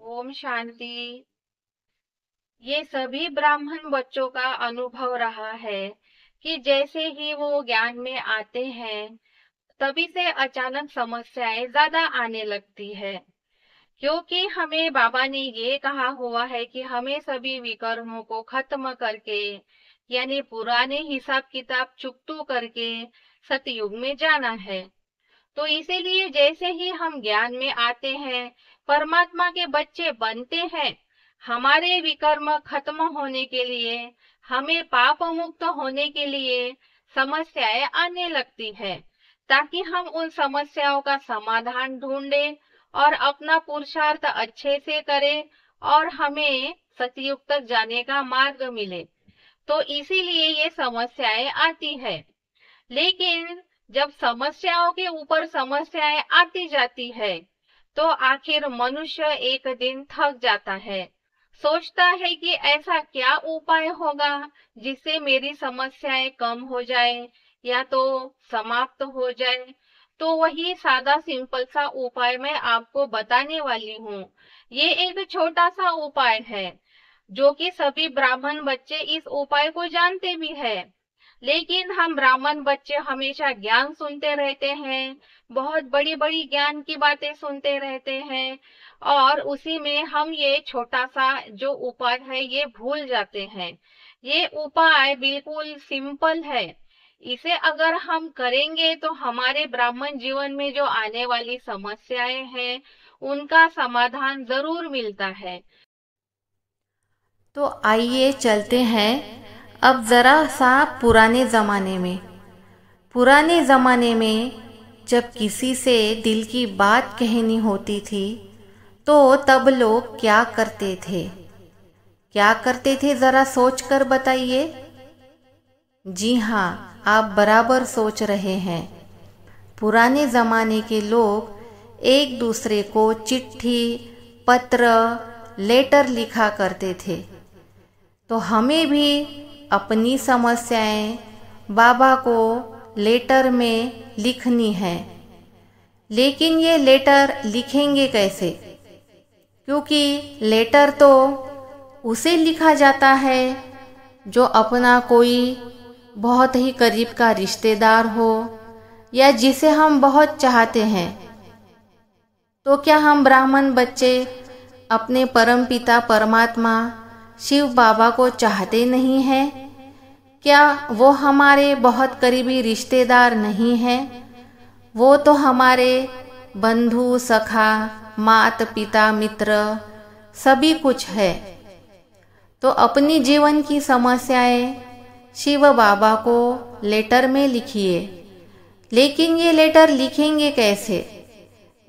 ओम शांति। ये सभी ब्राह्मण बच्चों का अनुभव रहा है कि जैसे ही वो ज्ञान में आते हैं, तभी से अचानक समस्याएं ज्यादा आने लगती है। क्योंकि हमें बाबा ने ये कहा हुआ है कि हमें सभी विकर्मों को खत्म करके, यानी पुराने हिसाब किताब चुकतू करके सतयुग में जाना है। तो इसीलिए जैसे ही हम ज्ञान में आते हैं, परमात्मा के बच्चे बनते हैं, हमारे विकर्म खत्म होने के लिए, हमें पाप मुक्त होने के लिए समस्याएं आने लगती है, ताकि हम उन समस्याओं का समाधान ढूंढें और अपना पुरुषार्थ अच्छे से करें और हमें सतयुग तक जाने का मार्ग मिले। तो इसीलिए ये समस्याएं आती है। लेकिन जब समस्याओं के ऊपर समस्याएं आती जाती है, तो आखिर मनुष्य एक दिन थक जाता है। सोचता है कि ऐसा क्या उपाय होगा जिससे मेरी समस्याएं कम हो जाए या तो समाप्त हो जाए। तो वही सादा सिंपल सा उपाय मैं आपको बताने वाली हूँ। ये एक छोटा सा उपाय है, जो कि सभी ब्राह्मण बच्चे इस उपाय को जानते भी है। लेकिन हम ब्राह्मण बच्चे हमेशा ज्ञान सुनते रहते हैं, बहुत बड़ी बड़ी ज्ञान की बातें सुनते रहते हैं, और उसी में हम ये छोटा सा जो उपाय है ये भूल जाते हैं। ये उपाय बिल्कुल सिंपल है। इसे अगर हम करेंगे तो हमारे ब्राह्मण जीवन में जो आने वाली समस्याएं हैं, उनका समाधान जरूर मिलता है। तो आइए चलते हैं अब ज़रा सा पुराने ज़माने में जब किसी से दिल की बात कहनी होती थी, तो तब लोग क्या करते थे ज़रा सोच कर बताइए। जी हाँ, आप बराबर सोच रहे हैं। पुराने ज़माने के लोग एक दूसरे को चिट्ठी, पत्र, लेटर लिखा करते थे। तो हमें भी अपनी समस्याएं बाबा को लेटर में लिखनी है। लेकिन ये लेटर लिखेंगे कैसे? क्योंकि लेटर तो उसे लिखा जाता है जो अपना कोई बहुत ही करीब का रिश्तेदार हो या जिसे हम बहुत चाहते हैं। तो क्या हम ब्राह्मण बच्चे अपने परमपिता परमात्मा शिव बाबा को चाहते नहीं हैं? क्या वो हमारे बहुत करीबी रिश्तेदार नहीं हैं? वो तो हमारे बंधु, सखा, मात पिता, मित्र सभी कुछ है। तो अपनी जीवन की समस्याएं शिव बाबा को लेटर में लिखिए। लेकिन ये लेटर लिखेंगे कैसे?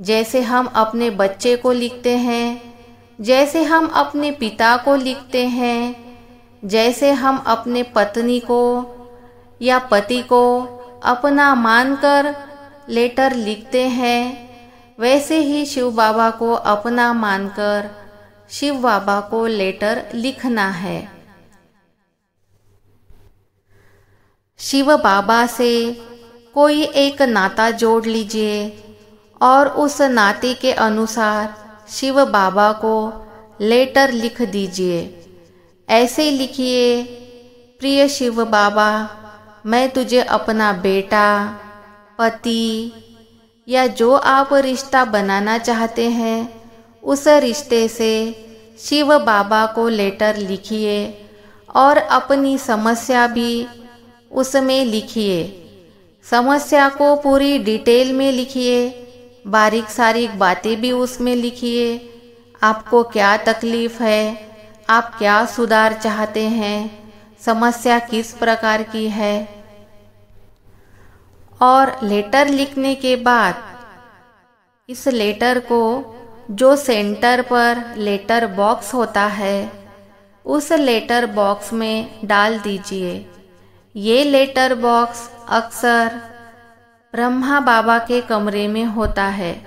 जैसे हम अपने बच्चे को लिखते हैं, जैसे हम अपने पिता को लिखते हैं, जैसे हम अपने पत्नी को या पति को अपना मानकर लेटर लिखते हैं, वैसे ही शिव बाबा को अपना मानकर शिव बाबा को लेटर लिखना है। शिव बाबा से कोई एक नाता जोड़ लीजिए और उस नाते के अनुसार शिव बाबा को लेटर लिख दीजिए। ऐसे लिखिए, प्रिय शिव बाबा, मैं तुझे अपना बेटा, पति या जो आप रिश्ता बनाना चाहते हैं, उस रिश्ते से शिव बाबा को लेटर लिखिए और अपनी समस्या भी उसमें लिखिए। समस्या को पूरी डिटेल में लिखिए, बारीक सारीक बातें भी उसमें लिखिए। आपको क्या तकलीफ है, आप क्या सुधार चाहते हैं, समस्या किस प्रकार की है। और लेटर लिखने के बाद इस लेटर को जो सेंटर पर लेटर बॉक्स होता है, उस लेटर बॉक्स में डाल दीजिए। ये लेटर बॉक्स अक्सर ब्रह्मा बाबा के कमरे में होता है।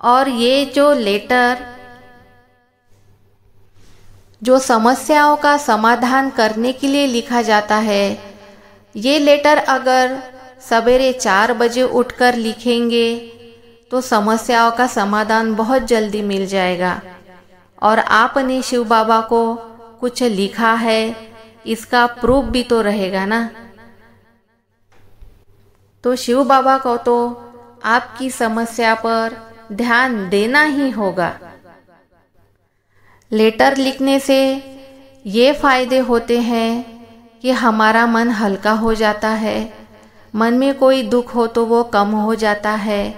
और ये जो लेटर जो समस्याओं का समाधान करने के लिए लिखा जाता है, ये लेटर अगर सवेरे 4 बजे उठकर लिखेंगे तो समस्याओं का समाधान बहुत जल्दी मिल जाएगा। और आपने शिव बाबा को कुछ लिखा है, इसका प्रूफ भी तो रहेगा ना। तो शिव बाबा को तो आपकी समस्या पर ध्यान देना ही होगा। लेटर लिखने से ये फायदे होते हैं कि हमारा मन हल्का हो जाता है, मन में कोई दुख हो तो वो कम हो जाता है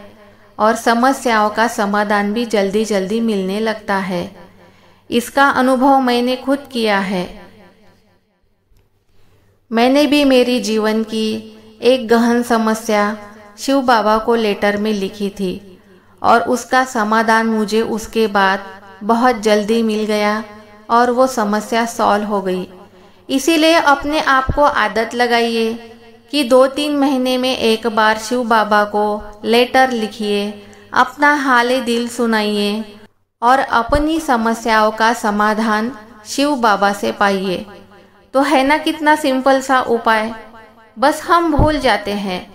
और समस्याओं का समाधान भी जल्दी जल्दी मिलने लगता है। इसका अनुभव मैंने खुद किया है। मैंने भी मेरी जीवन की एक गहन समस्या शिव बाबा को लेटर में लिखी थी और उसका समाधान मुझे उसके बाद बहुत जल्दी मिल गया और वो समस्या सॉल्व हो गई। इसीलिए अपने आप को आदत लगाइए कि 2-3 महीने में एक बार शिव बाबा को लेटर लिखिए, अपना हाल दिल सुनाइए और अपनी समस्याओं का समाधान शिव बाबा से पाइए। तो है ना कितना सिंपल सा उपाय। बस हम भूल जाते हैं,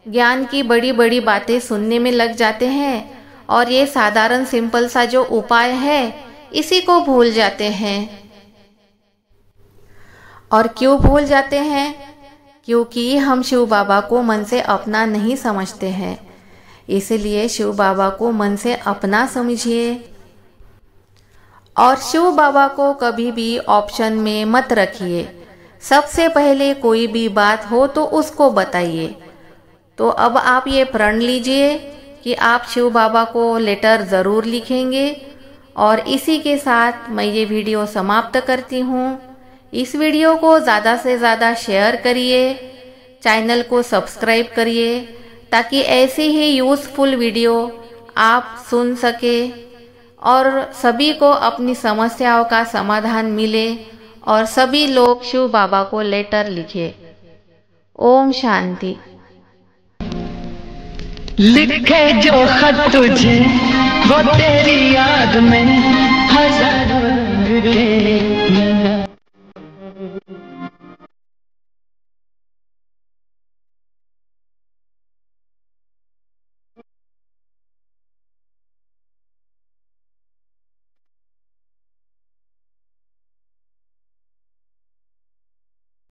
ज्ञान की बड़ी बड़ी बातें सुनने में लग जाते हैं और ये साधारण सिंपल सा जो उपाय है इसी को भूल जाते हैं। और क्यों भूल जाते हैं? क्योंकि हम शिव बाबा को मन से अपना नहीं समझते हैं। इसलिए शिव बाबा को मन से अपना समझिए और शिव बाबा को कभी भी ऑप्शन में मत रखिए। सबसे पहले कोई भी बात हो तो उसको बताइए। तो अब आप ये प्रण लीजिए कि आप शिव बाबा को लेटर ज़रूर लिखेंगे। और इसी के साथ मैं ये वीडियो समाप्त करती हूँ। इस वीडियो को ज़्यादा से ज़्यादा शेयर करिए, चैनल को सब्सक्राइब करिए ताकि ऐसी ही यूज़फुल वीडियो आप सुन सके और सभी को अपनी समस्याओं का समाधान मिले और सभी लोग शिव बाबा को लेटर लिखे। ओम शांति। लिखे जो खत तुझे वो तेरी याद में हजार